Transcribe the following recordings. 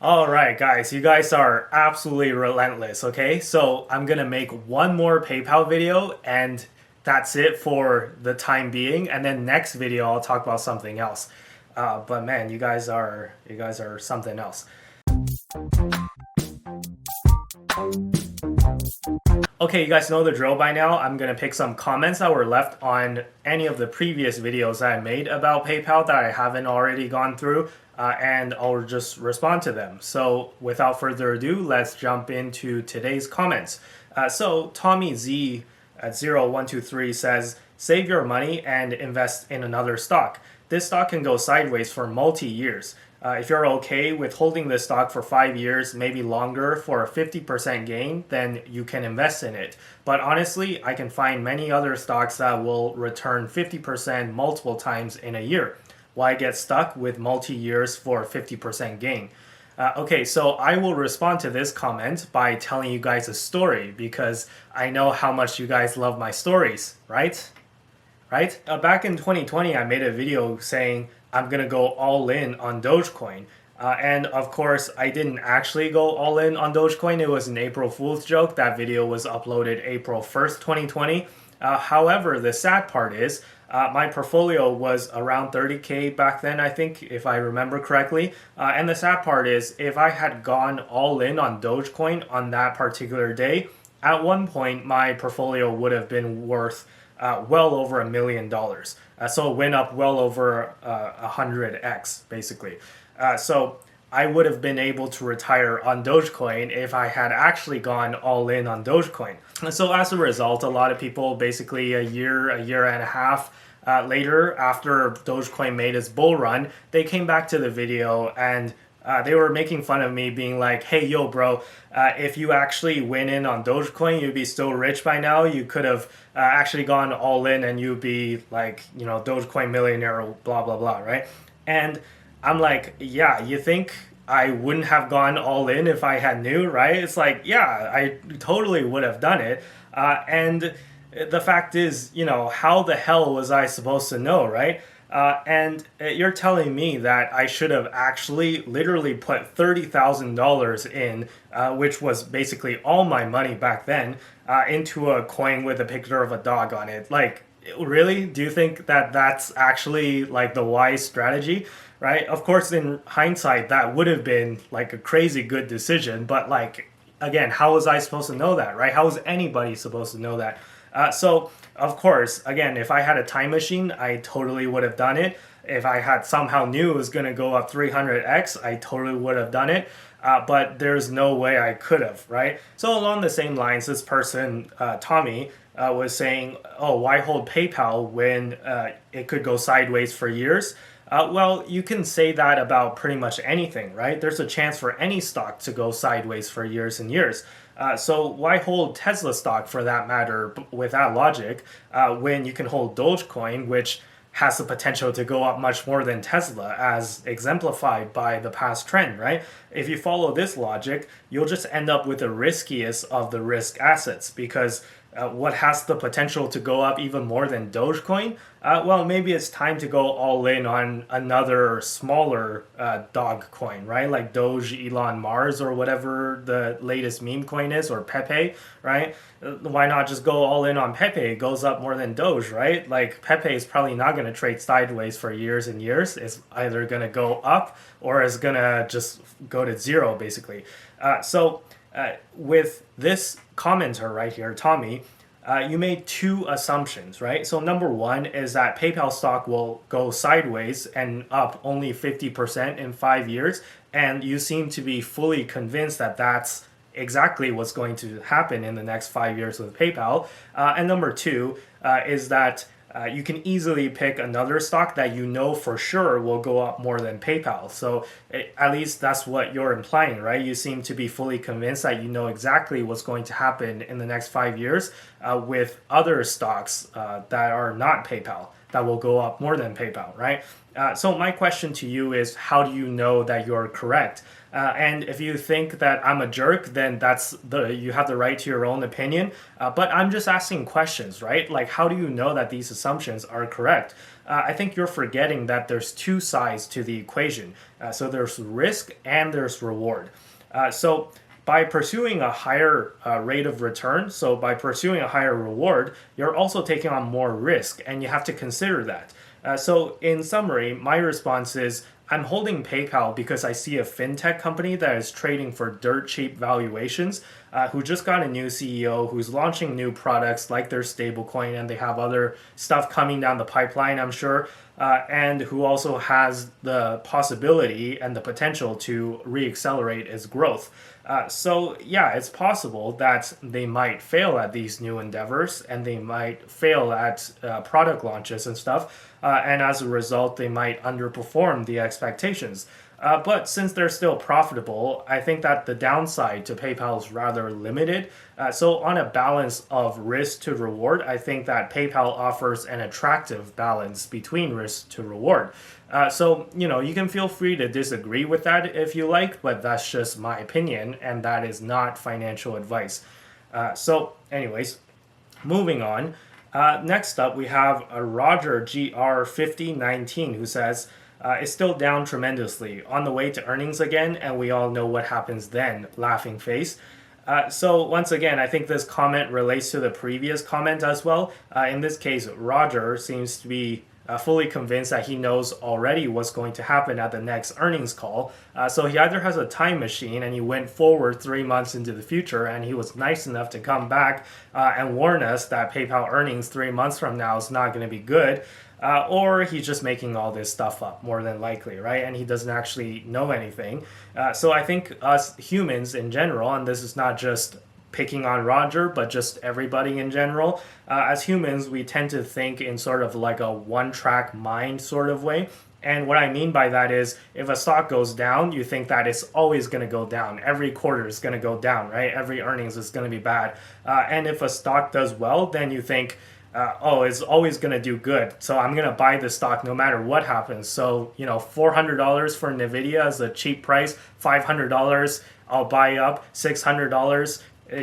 All right, guys, you guys are absolutely relentless, okay? So I'm gonna make one more PayPal video and that's it for the time being. And then next video, I'll talk about something else. But man, you guys are something else. Okay, you guys know the drill by now. I'm gonna pick some comments that were left on any of the previous videos that I made about PayPal that I haven't already gone through, and I'll just respond to them. So without further ado, let's jump into today's comments. So Tommy Z at 0123 says, save your money and invest in another stock. This stock can go sideways for multi-years. If you're okay with holding this stock for 5 years, maybe longer, for a 50% gain, then you can invest in it. But honestly, I can find many other stocks that will return 50% multiple times in a year. Why get stuck with multi-years for a 50% gain? Okay, so I will respond to this comment by telling you guys a story because I know how much you guys love my stories, right? Right? Back in 2020, I made a video saying I'm gonna go all in on Dogecoin. And of course, I didn't actually go all in on Dogecoin. It was an April Fool's joke. That video was uploaded April 1st, 2020. However, the sad part is my portfolio was around 30K back then, I think, if I remember correctly. And the sad part is if I had gone all in on Dogecoin on that particular day, at one point my portfolio would have been worth well over $1 million. So it went up well over 100x, basically. So I would have been able to retire on Dogecoin if I had actually gone all in on Dogecoin. And so as a result, a lot of people basically a year and a half later, after Dogecoin made its bull run, they came back to the video and they were making fun of me, being like, hey, yo, bro, if you actually went in on Dogecoin, you'd be still rich by now. You could have actually gone all in and you'd be like, Dogecoin millionaire, blah, blah, blah, right? And I'm like, yeah, you think I wouldn't have gone all in if I had knew, right? It's like, yeah, I totally would have done it. And the fact is, how the hell was I supposed to know, right? And you're telling me that I should have actually literally put $30,000 in, which was basically all my money back then, into a coin with a picture of a dog on it. Like, really? Do you think that that's actually like the wise strategy, right? Of course, in hindsight, that would have been like a crazy good decision. But like, again, how was I supposed to know that, right? How was anybody supposed to know that? So, of course, again, if I had a time machine, I totally would have done it. If I had somehow knew it was going to go up 300x, I totally would have done it. But there's no way I could have, right? So along the same lines, this person, Tommy, was saying, oh, why hold PayPal when it could go sideways for years? Well, you can say that about pretty much anything, right? There's a chance for any stock to go sideways for years and years. So why hold Tesla stock for that matter with that logic when you can hold Dogecoin, which has the potential to go up much more than Tesla, as exemplified by the past trend, right? If you follow this logic, you'll just end up with the riskiest of the risk assets because what has the potential to go up even more than Dogecoin? Well, maybe it's time to go all in on another smaller dog coin, right? Like Doge, Elon Mars, or whatever the latest meme coin is, or Pepe, right? Why not just go all in on Pepe? It goes up more than Doge, right? Like Pepe is probably not going to trade sideways for years and years. It's either going to go up or it's going to just go to zero, basically. So with this commenter right here, Tommy, you made two assumptions, right? So number one is that PayPal stock will go sideways and up only 50% in 5 years. And you seem to be fully convinced that that's exactly what's going to happen in the next 5 years with PayPal. And number two is that you can easily pick another stock that you know for sure will go up more than PayPal. So at least that's what you're implying, right? You seem to be fully convinced that you know exactly what's going to happen in the next 5 years with other stocks that are not PayPal. that will go up more than PayPal, right? So my question to you is, how do you know that you're correct? And if you think that I'm a jerk, then you have the right to your own opinion. But I'm just asking questions, right? Like, how do you know that these assumptions are correct? I think you're forgetting that there's two sides to the equation. So there's risk and there's reward. So by pursuing a higher rate of return, so by pursuing a higher reward, you're also taking on more risk, and you have to consider that. So in summary, my response is, I'm holding PayPal because I see a fintech company that is trading for dirt cheap valuations, who just got a new CEO, who's launching new products like their stablecoin, and they have other stuff coming down the pipeline, I'm sure, and who also has the possibility and the potential to reaccelerate its growth. So yeah, it's possible that they might fail at these new endeavors, and they might fail at product launches and stuff, and as a result, they might underperform the expectations. But since they're still profitable, I think that the downside to PayPal is rather limited. So on a balance of risk to reward, I think that PayPal offers an attractive balance between risk to reward. So, you can feel free to disagree with that if you like, but that's just my opinion, and that is not financial advice. So anyways, moving on. Next up, we have a Roger GR5019 who says, it's still down tremendously, on the way to earnings again, and we all know what happens then, laughing face. So once again, I think this comment relates to the previous comment as well. In this case, Roger seems to be fully convinced that he knows already what's going to happen at the next earnings call. So he either has a time machine and he went forward 3 months into the future, and he was nice enough to come back and warn us that PayPal earnings 3 months from now is not going to be good. Or he's just making all this stuff up, more than likely, right? And he doesn't actually know anything. So I think us humans in general, and this is not just picking on Roger, but just everybody in general, as humans, we tend to think in sort of like a one-track mind sort of way. And what I mean by that is, if a stock goes down, you think that it's always going to go down. Every quarter is going to go down, right? Every earnings is going to be bad. And if a stock does well, then you think, it's always going to do good. So I'm going to buy this stock no matter what happens. So, $400 for NVIDIA is a cheap price. $500, I'll buy up. $600,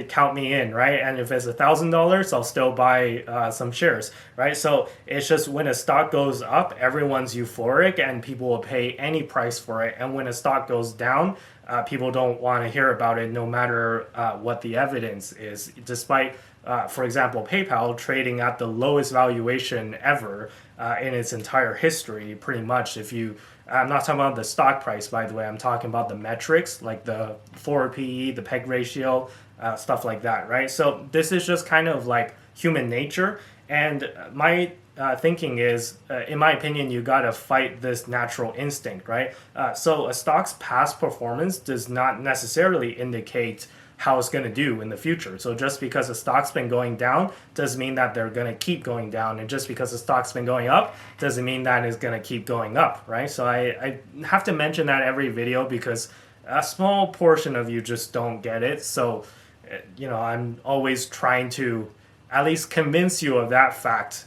count me in, right? And if it's $1,000, I'll still buy some shares, right? So it's just when a stock goes up, everyone's euphoric and people will pay any price for it. And when a stock goes down, people don't want to hear about it no matter what the evidence is, despite for example, PayPal trading at the lowest valuation ever in its entire history, pretty much. I'm not talking about the stock price, by the way. I'm talking about the metrics, like the forward PE, the PEG ratio, stuff like that, right? So this is just kind of like human nature. And my thinking is, in my opinion, you got to fight this natural instinct, right? So a stock's past performance does not necessarily indicate how it's going to do in the future. So just because the stock's been going down doesn't mean that they're going to keep going down. And just because the stock's been going up doesn't mean that it's going to keep going up, right? So I have to mention that every video because a small portion of you just don't get it. So, I'm always trying to at least convince you of that fact.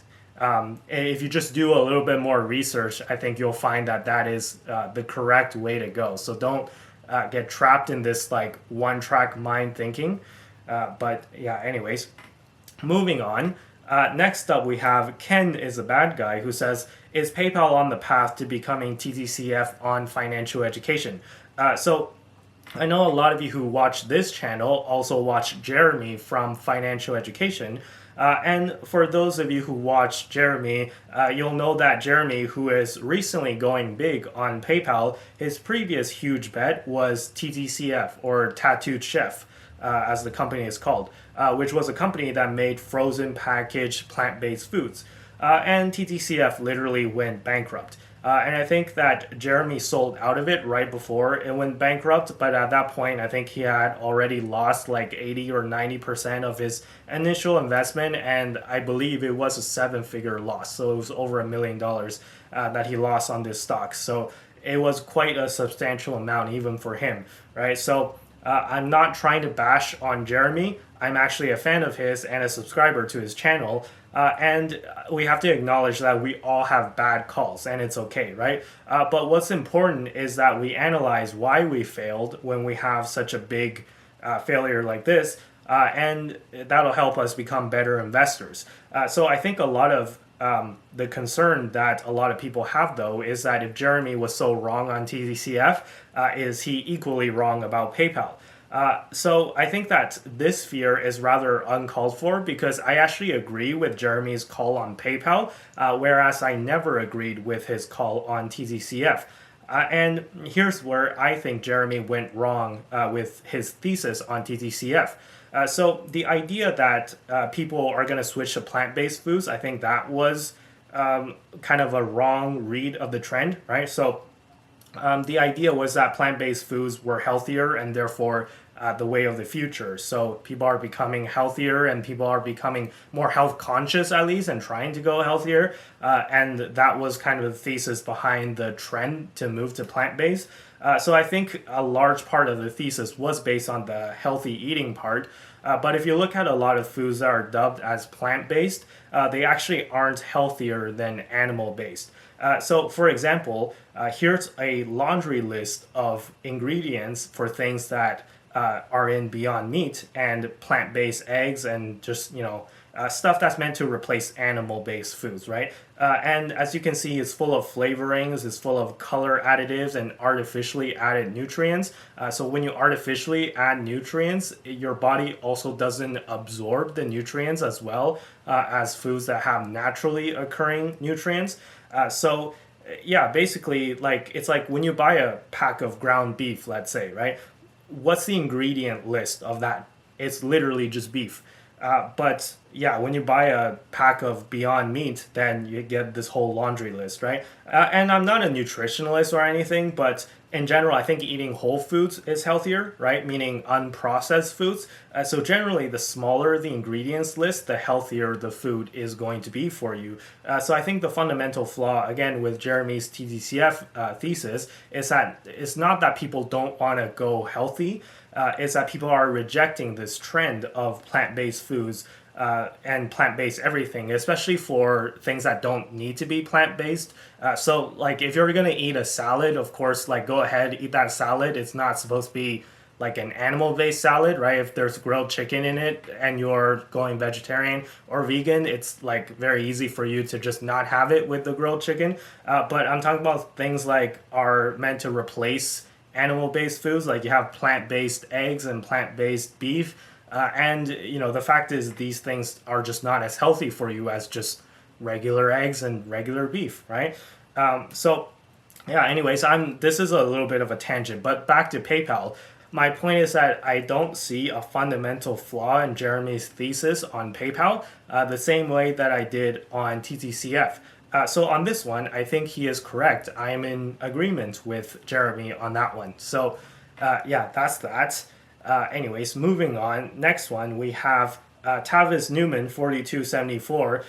If you just do a little bit more research, I think you'll find that is the correct way to go. So don't get trapped in this like one-track mind thinking. But yeah, anyways, moving on. Next up, we have Ken is a bad guy who says, is PayPal on the path to becoming TTCF on financial education? So I know a lot of you who watch this channel also watch Jeremy from Financial Education. And for those of you who watch Jeremy, you'll know that Jeremy, who is recently going big on PayPal, his previous huge bet was TTCF, or Tattooed Chef, as the company is called, which was a company that made frozen packaged plant-based foods. And TTCF literally went bankrupt. And I think that Jeremy sold out of it right before it went bankrupt, but at that point I think he had already lost like 80 or 90% of his initial investment, and I believe it was a 7-figure loss, so it was over $1 million that he lost on this stock. So it was quite a substantial amount even for him, right? So I'm not trying to bash on Jeremy. I'm actually a fan of his and a subscriber to his channel. And we have to acknowledge that we all have bad calls, and it's okay, right? But what's important is that we analyze why we failed when we have such a big failure like this, and that'll help us become better investors. So I think a lot of the concern that a lot of people have, though, is that if Jeremy was so wrong on TTCF, is he equally wrong about PayPal? So I think that this fear is rather uncalled for, because I actually agree with Jeremy's call on PayPal, whereas I never agreed with his call on TTCF. And here's where I think Jeremy went wrong with his thesis on TTCF. So the idea that people are going to switch to plant-based foods, I think that was kind of a wrong read of the trend, right? So the idea was that plant-based foods were healthier and therefore the way of the future. So people are becoming healthier and people are becoming more health conscious, at least, and trying to go healthier. And that was kind of the thesis behind the trend to move to plant-based. So I think a large part of the thesis was based on the healthy eating part. But if you look at a lot of foods that are dubbed as plant-based, they actually aren't healthier than animal-based. So, for example, here's a laundry list of ingredients for things that are in Beyond Meat and plant-based eggs and just, stuff that's meant to replace animal-based foods, right? And as you can see, it's full of flavorings, it's full of color additives and artificially added nutrients. So when you artificially add nutrients, your body also doesn't absorb the nutrients as well as foods that have naturally occurring nutrients. So yeah, basically, like, it's like when you buy a pack of ground beef, let's say, right? What's the ingredient list of that? It's literally just beef. But yeah, when you buy a pack of Beyond Meat, then you get this whole laundry list, right? And I'm not a nutritionalist or anything, but in general, I think eating whole foods is healthier, right? Meaning unprocessed foods. So generally, the smaller the ingredients list, the healthier the food is going to be for you. So I think the fundamental flaw, again, with Jeremy's TTCF thesis, is that it's not that people don't want to go healthy. It's that people are rejecting this trend of plant-based foods and plant-based everything, especially for things that don't need to be plant-based. So, like, if you're gonna eat a salad, of course, like, go ahead, eat that salad. It's not supposed to be like an animal-based salad, right? If there's grilled chicken in it and you're going vegetarian or vegan, it's like very easy for you to just not have it with the grilled chicken. But I'm talking about things like are meant to replace animal-based foods, like you have plant-based eggs and plant-based beef. And the fact is these things are just not as healthy for you as just regular eggs and regular beef, right? So yeah, anyways, this is a little bit of a tangent, but back to PayPal. My point is that I don't see a fundamental flaw in Jeremy's thesis on PayPal the same way that I did on TTCF. So on this one, I think he is correct. I am in agreement with Jeremy on that one. So yeah, that's that. Anyways, moving on. Next one, we have Tavis Newman 4274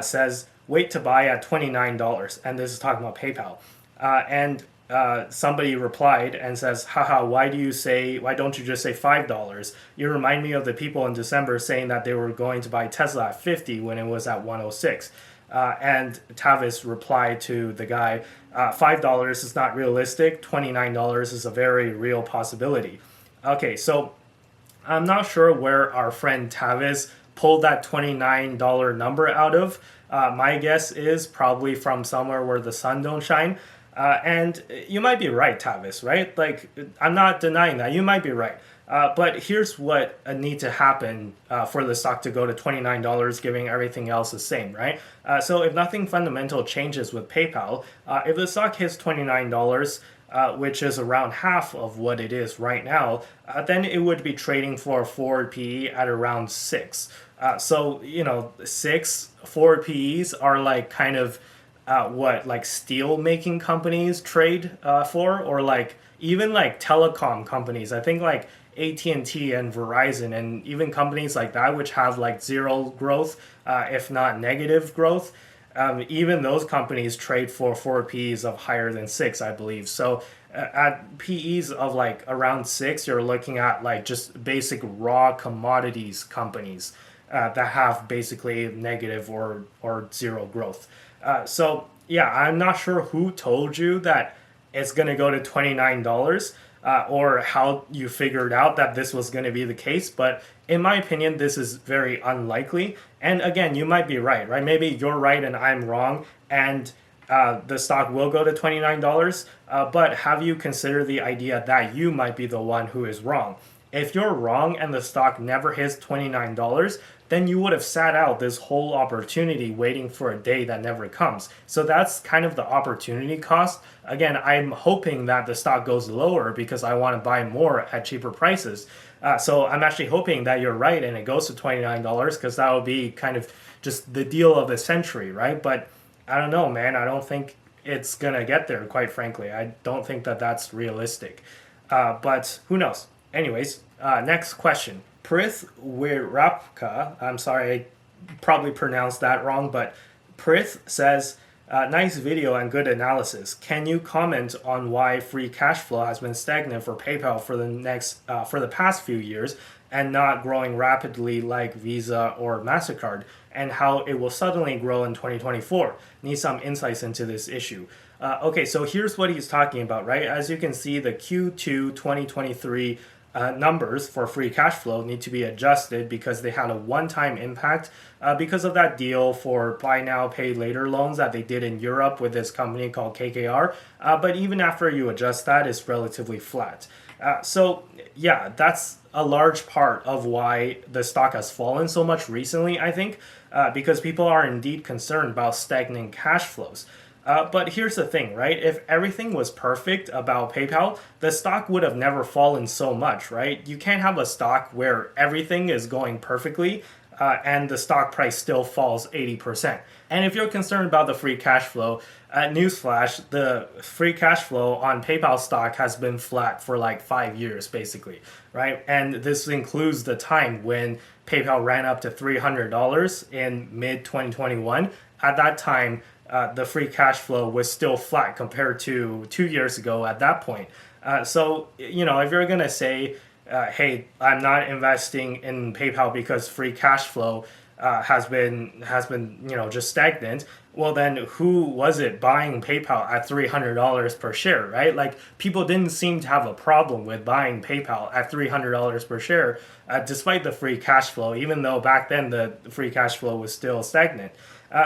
says, wait to buy at $29. And this is talking about PayPal. And somebody replied and says, haha, why don't you just say $5? You remind me of the people in December saying that they were going to buy Tesla at 50 when it was at 106. And Tavis replied to the guy, $5 is not realistic, $29 is a very real possibility. Okay, so I'm not sure where our friend Tavis pulled that $29 number out of. My guess is probably from somewhere where the sun don't shine. And you might be right, Tavis, right? Like, I'm not denying that. You might be right. But here's what needs to happen for the stock to go to $29, giving everything else the same, right? So if nothing fundamental changes with PayPal, if the stock hits $29, which is around half of what it is right now, then it would be trading for a forward PE at around 6. So, 6 forward PEs are like kind of what like steel making companies trade for, or like even like telecom companies. I think like AT&T and Verizon and even companies like that which have like zero growth, if not negative growth, even those companies trade for 4 Ps of higher than 6, I believe. So At PEs of like around 6, you're looking at like just basic raw commodities companies that have basically negative or zero growth. So yeah, I'm not sure who told you that it's going to go to $29 or how you figured out that this was going to be the case. But in my opinion, this is very unlikely. And again, you might be right, right? Maybe you're right and I'm wrong. And the stock will go to $29. But have you considered the idea that you might be the one who is wrong? If you're wrong and the stock never hits $29, then you would have sat out this whole opportunity waiting for a day that never comes. So that's kind of the opportunity cost. Again, I'm hoping that the stock goes lower because I want to buy more at cheaper prices. So I'm actually hoping that you're right and it goes to $29 because that would be kind of just the deal of the century, right? But I don't know, man. I don't think it's going to get there, quite frankly. I don't think that that's realistic. But who knows? Anyways, next question. Prith Wirapka, I'm sorry, I probably pronounced that wrong, but Prith says, nice video and good analysis. Can you comment on why free cash flow has been stagnant for PayPal for the past few years and not growing rapidly like Visa or MasterCard, and how it will suddenly grow in 2024? Need some insights into this issue. Okay, so here's what he's talking about, right? As you can see, the Q2 2023 numbers for free cash flow need to be adjusted because they had a one-time impact because of that deal for buy now, pay later loans that they did in Europe with this company called KKR. But even after you adjust that, it's relatively flat. So yeah, that's a large part of why the stock has fallen so much recently, I think, because people are indeed concerned about stagnant cash flows. But here's the thing, right? If everything was perfect about PayPal, the stock would have never fallen so much, right? You can't have a stock where everything is going perfectly and the stock price still falls 80%. And if you're concerned about the free cash flow, newsflash, the free cash flow on PayPal stock has been flat for like 5 years, basically, right? And this includes the time when PayPal ran up to $300 in mid-2021. At that time, the free cash flow was still flat compared to 2 years ago at that point. So, you know, if you're going to say, hey, I'm not investing in PayPal because free cash flow has been just stagnant, well, then who was it buying PayPal at $300 per share, right? Like, people didn't seem to have a problem with buying PayPal at $300 per share, despite the free cash flow, even though back then the free cash flow was still stagnant.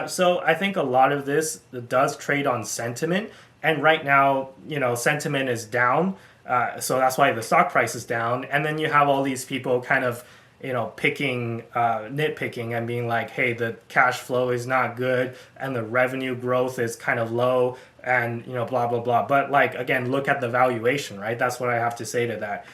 So I think a lot of this does trade on sentiment, and right now, sentiment is down, so that's why the stock price is down. And then you have all these people kind of, nitpicking and being like, hey, the cash flow is not good, and the revenue growth is kind of low, and blah blah blah. But like, again, look at the valuation, right? That's what I have to say to that.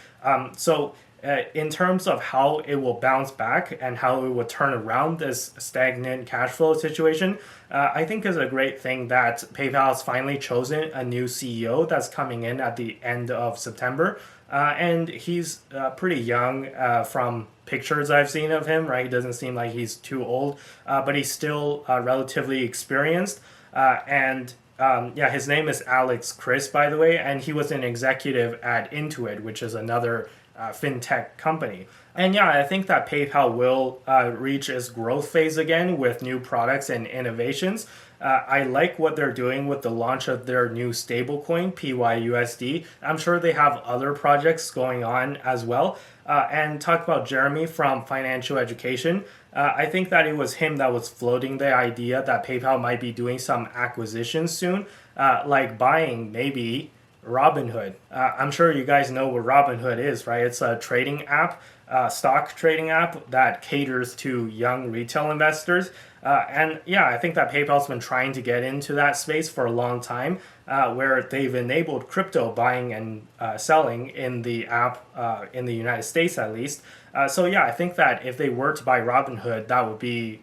In terms of how it will bounce back and how it will turn around this stagnant cash flow situation, I think is a great thing that PayPal has finally chosen a new CEO that's coming in at the end of September. And he's pretty young from pictures I've seen of him, right? He doesn't seem like he's too old, but he's still relatively experienced. His name is Alex Chris, by the way, and he was an executive at Intuit, which is another fintech company. And yeah, I think that PayPal will reach its growth phase again with new products and innovations. I like what they're doing with the launch of their new stablecoin, PYUSD. I'm sure they have other projects going on as well. And talk about Jeremy from Financial Education. I think that it was him that was floating the idea that PayPal might be doing some acquisitions soon, like buying maybe Robinhood. I'm sure you guys know what Robinhood is, right? It's a trading app, stock trading app that caters to young retail investors. I think that PayPal's been trying to get into that space for a long time, where they've enabled crypto buying and selling in the app in the United States, at least. I think that if they were to buy Robinhood, that would be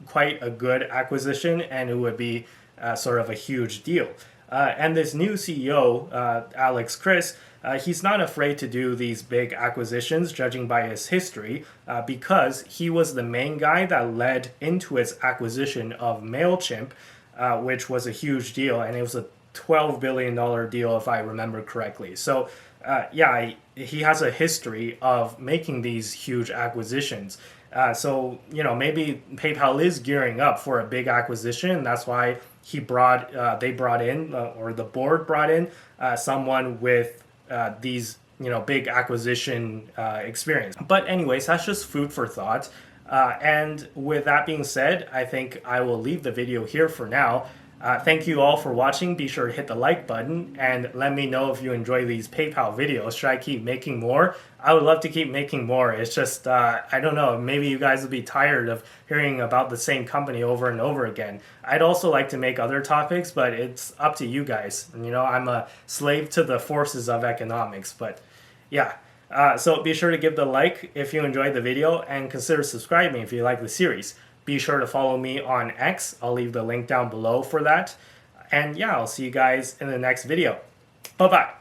quite a good acquisition, and it would be sort of a huge deal. And this new CEO, Alex Chris, he's not afraid to do these big acquisitions, judging by his history, because he was the main guy that led into its acquisition of MailChimp, which was a huge deal, and it was a $12 billion deal, if I remember correctly. So, yeah, he has a history of making these huge acquisitions. So, maybe PayPal is gearing up for a big acquisition. That's why they brought in, or the board brought in, someone with these, big acquisition experience. But anyways, that's just food for thought. And with that being said, I think I will leave the video here for now. Thank you all for watching. Be sure to hit the like button and let me know if you enjoy these PayPal videos. Should I keep making more? I would love to keep making more. It's just, I don't know, maybe you guys will be tired of hearing about the same company over and over again. I'd also like to make other topics, but it's up to you guys. I'm a slave to the forces of economics, but yeah. So be sure to give the like if you enjoyed the video and consider subscribing if you like the series. Be sure to follow me on X. I'll leave the link down below for that. And yeah, I'll see you guys in the next video. Bye-bye.